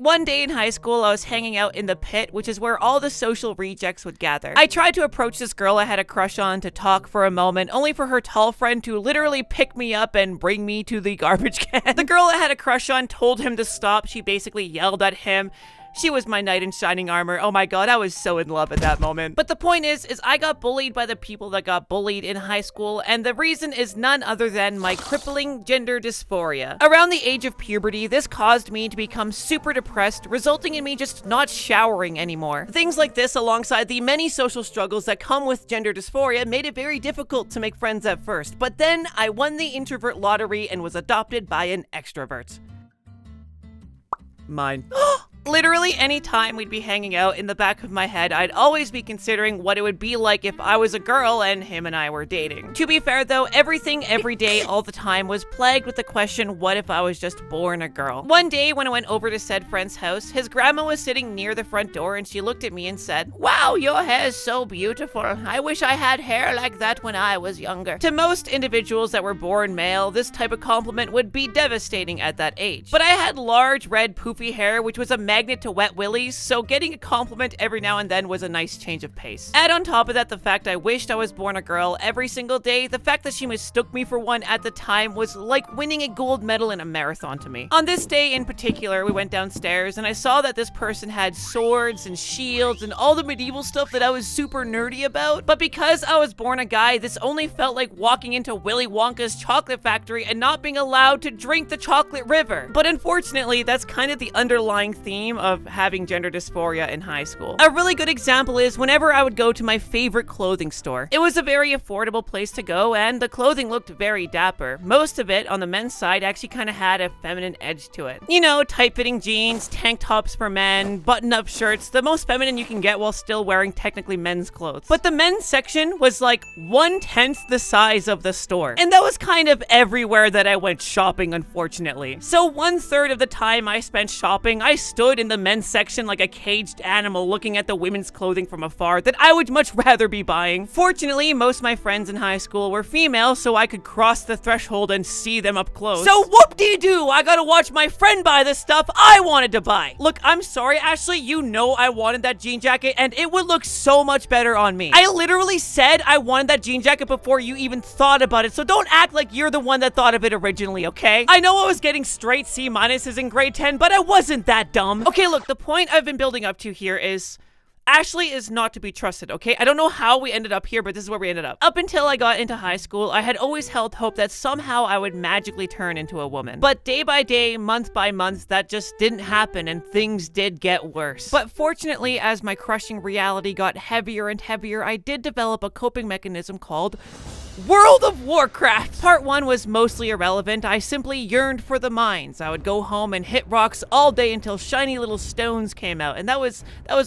One day in high school, I was hanging out in the pit, which is where all the social rejects would gather. I tried to approach this girl I had a crush on to talk for a moment, only for her tall friend to literally pick me up and bring me to the garbage can. The girl I had a crush on told him to stop. She basically yelled at him. She was my knight in shining armor. Oh my god, I was so in love at that moment. But the point is I got bullied by the people that got bullied in high school, and the reason is none other than my crippling gender dysphoria. Around the age of puberty, this caused me to become super depressed, resulting in me just not showering anymore. Things like this, alongside the many social struggles that come with gender dysphoria, made it very difficult to make friends at first. But then I won the introvert lottery and was adopted by an extrovert. Mine. Literally any time we'd be hanging out, in the back of my head, I'd always be considering what it would be like if I was a girl and him and I were dating. To be fair though, everything, every day, all the time was plagued with the question, what if I was just born a girl? One day when I went over to said friend's house, his grandma was sitting near the front door and she looked at me and said, "Wow, your hair is so beautiful. I wish I had hair like that when I was younger." To most individuals that were born male, this type of compliment would be devastating at that age. But I had large, red, poofy hair, which was a magnet to wet willies, so getting a compliment every now and then was a nice change of pace. Add on top of that the fact I wished I was born a girl every single day, the fact that she mistook me for one at the time was like winning a gold medal in a marathon to me. On this day in particular, we went downstairs and I saw that this person had swords and shields and all the medieval stuff that I was super nerdy about, but because I was born a guy, this only felt like walking into Willy Wonka's chocolate factory and not being allowed to drink the chocolate river. But unfortunately, that's kind of the underlying theme of having gender dysphoria in high school. A really good example is whenever I would go to my favorite clothing store. It was a very affordable place to go and the clothing looked very dapper. Most of it on the men's side actually kind of had a feminine edge to it. You know, tight-fitting jeans, tank tops for men, button-up shirts, the most feminine you can get while still wearing technically men's clothes. But the men's section was like 1/10 the size of the store. And that was kind of everywhere that I went shopping, unfortunately. So 1/3 of the time I spent shopping, I stood in the men's section like a caged animal looking at the women's clothing from afar that I would much rather be buying. Fortunately, most of my friends in high school were female, so I could cross the threshold and see them up close. So whoop-de-doo, I gotta watch my friend buy the stuff I wanted to buy. Look, I'm sorry, Ashley, you know I wanted that jean jacket and it would look so much better on me. I literally said I wanted that jean jacket before you even thought about it, so don't act like you're the one that thought of it originally, okay? I know I was getting straight C-minuses in grade 10, but I wasn't that dumb. Okay, look, the point I've been building up to here is Ashley is not to be trusted, okay? I don't know how we ended up here, but this is where we ended up. Up until I got into high school, I had always held hope that somehow I would magically turn into a woman. But day by day, month by month, that just didn't happen and things did get worse. But fortunately, as my crushing reality got heavier and heavier, I did develop a coping mechanism called World of Warcraft! Part 1 was mostly irrelevant. I simply yearned for the mines. I would go home and hit rocks all day until shiny little stones came out, and that was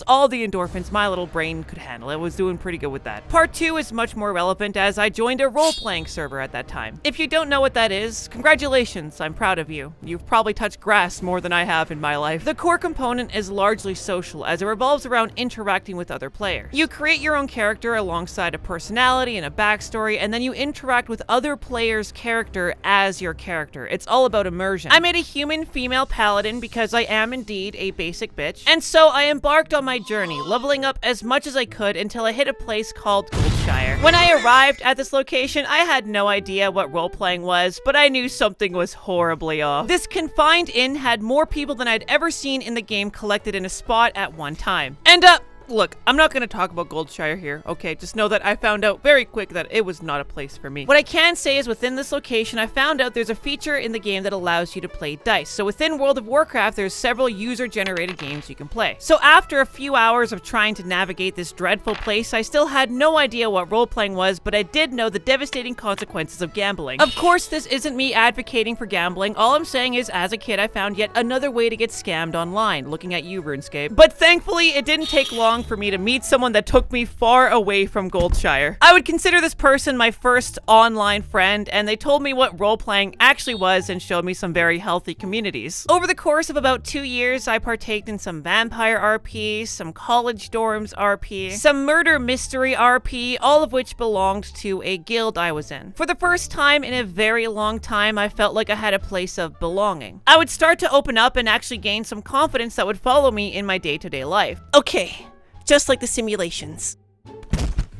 all the endorphins my little brain could handle. It was doing pretty good with that. Part 2 is much more relevant as I joined a role-playing server at that time. If you don't know what that is, congratulations, I'm proud of you. You've probably touched grass more than I have in my life. The core component is largely social, as it revolves around interacting with other players. You create your own character alongside a personality and a backstory, and then you interact with other players' character as your character. It's all about immersion. I made a human female paladin because I am indeed a basic bitch, and so I embarked on my journey, leveling up as much as I could until I hit a place called Goldshire. When I arrived at this location, I had no idea what role-playing was, but I knew something was horribly off. This confined inn had more people than I'd ever seen in the game collected in a spot at one time. And look, I'm not going to talk about Goldshire here, okay? Just know that I found out very quick that it was not a place for me. What I can say is within this location, I found out there's a feature in the game that allows you to play dice. So within World of Warcraft, there's several user-generated games you can play. So after a few hours of trying to navigate this dreadful place, I still had no idea what role-playing was, but I did know the devastating consequences of gambling. Of course, this isn't me advocating for gambling. All I'm saying is, as a kid, I found yet another way to get scammed online, looking at you, RuneScape. But thankfully, it didn't take long long for me to meet someone that took me far away from Goldshire. I would consider this person my first online friend, and they told me what role-playing actually was and showed me some very healthy communities. Over the course of about 2 years, I partaked in some vampire RP, some college dorms RP, some murder mystery RP, all of which belonged to a guild I was in. For the first time in a very long time, I felt like I had a place of belonging. I would start to open up and actually gain some confidence that would follow me in my day-to-day life. Okay, just like the simulations.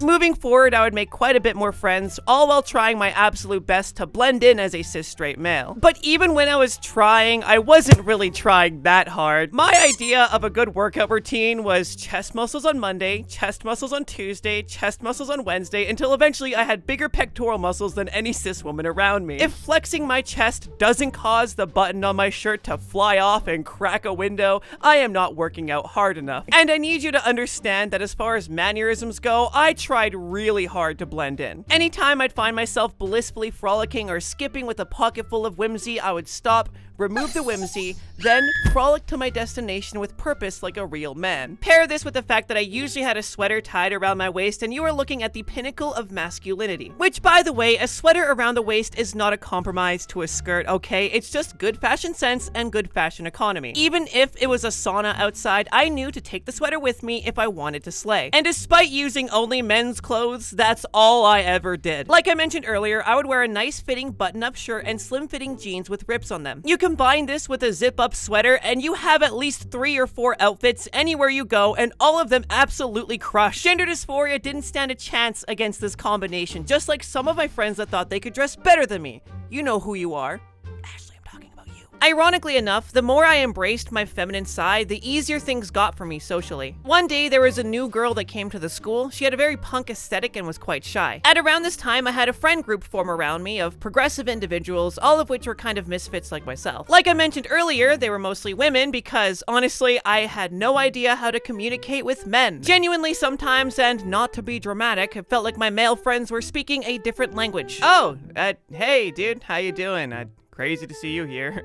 Moving forward, I would make quite a bit more friends, all while trying my absolute best to blend in as a cis straight male. But even when I was trying, I wasn't really trying that hard. My idea of a good workout routine was chest muscles on Monday, chest muscles on Tuesday, chest muscles on Wednesday, until eventually I had bigger pectoral muscles than any cis woman around me. If flexing my chest doesn't cause the button on my shirt to fly off and crack a window, I am not working out hard enough. And I need you to understand that as far as mannerisms go, I tried really hard to blend in. Anytime I'd find myself blissfully frolicking or skipping with a pocket full of whimsy, I would stop, remove the whimsy, then frolic to my destination with purpose like a real man. Pair this with the fact that I usually had a sweater tied around my waist, and you are looking at the pinnacle of masculinity. Which, by the way, a sweater around the waist is not a compromise to a skirt, okay? It's just good fashion sense and good fashion economy. Even if it was a sauna outside, I knew to take the sweater with me if I wanted to slay. And despite using only men's clothes, that's all I ever did. Like I mentioned earlier, I would wear a nice fitting button-up shirt and slim fitting jeans with rips on them. You combine this with a zip-up sweater and you have at least 3 or 4 outfits anywhere you go, and all of them absolutely crush. Gender dysphoria didn't stand a chance against this combination, just like some of my friends that thought they could dress better than me. You know who you are. Ironically enough, the more I embraced my feminine side, the easier things got for me socially. One day, there was a new girl that came to the school. She had a very punk aesthetic and was quite shy. At around this time, I had a friend group form around me of progressive individuals, all of which were kind of misfits like myself. Like I mentioned earlier, they were mostly women because, honestly, I had no idea how to communicate with men. Genuinely sometimes, and not to be dramatic, it felt like my male friends were speaking a different language. Oh, hey dude, how you doing? Crazy to see you here.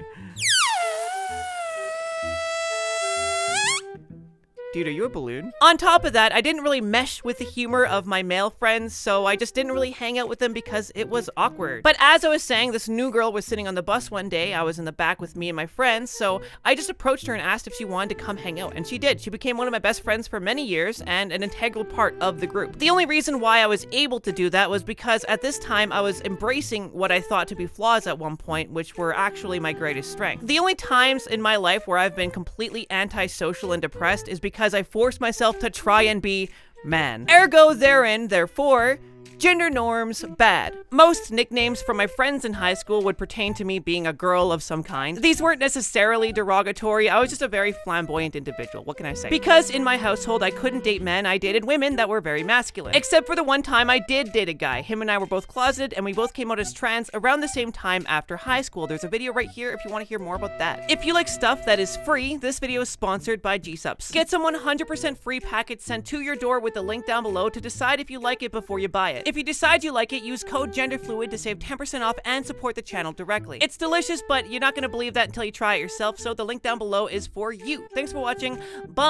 Dude, are you a balloon? On top of that, I didn't really mesh with the humor of my male friends, so I just didn't really hang out with them because it was awkward. But as I was saying, this new girl was sitting on the bus one day. I was in the back with me and my friends, so I just approached her and asked if she wanted to come hang out, and she did. She became one of my best friends for many years and an integral part of the group. The only reason why I was able to do that was because at this time I was embracing what I thought to be flaws at one point, which were actually my greatest strength. The only times in my life where I've been completely antisocial and depressed is because I forced myself to try and be man. Ergo therein, therefore, gender norms, bad. Most nicknames from my friends in high school would pertain to me being a girl of some kind. These weren't necessarily derogatory, I was just a very flamboyant individual, what can I say? Because in my household I couldn't date men, I dated women that were very masculine. Except for the one time I did date a guy. Him and I were both closeted and we both came out as trans around the same time after high school. There's a video right here if you want to hear more about that. If you like stuff that is free, this video is sponsored by G-Subs. Get some 100% free packets sent to your door with the link down below to decide if you like it before you buy it. If you decide you like it, use code GENDERFLUID to save 10% off and support the channel directly. It's delicious, but you're not going to believe that until you try it yourself, so the link down below is for you. Thanks for watching. Bye!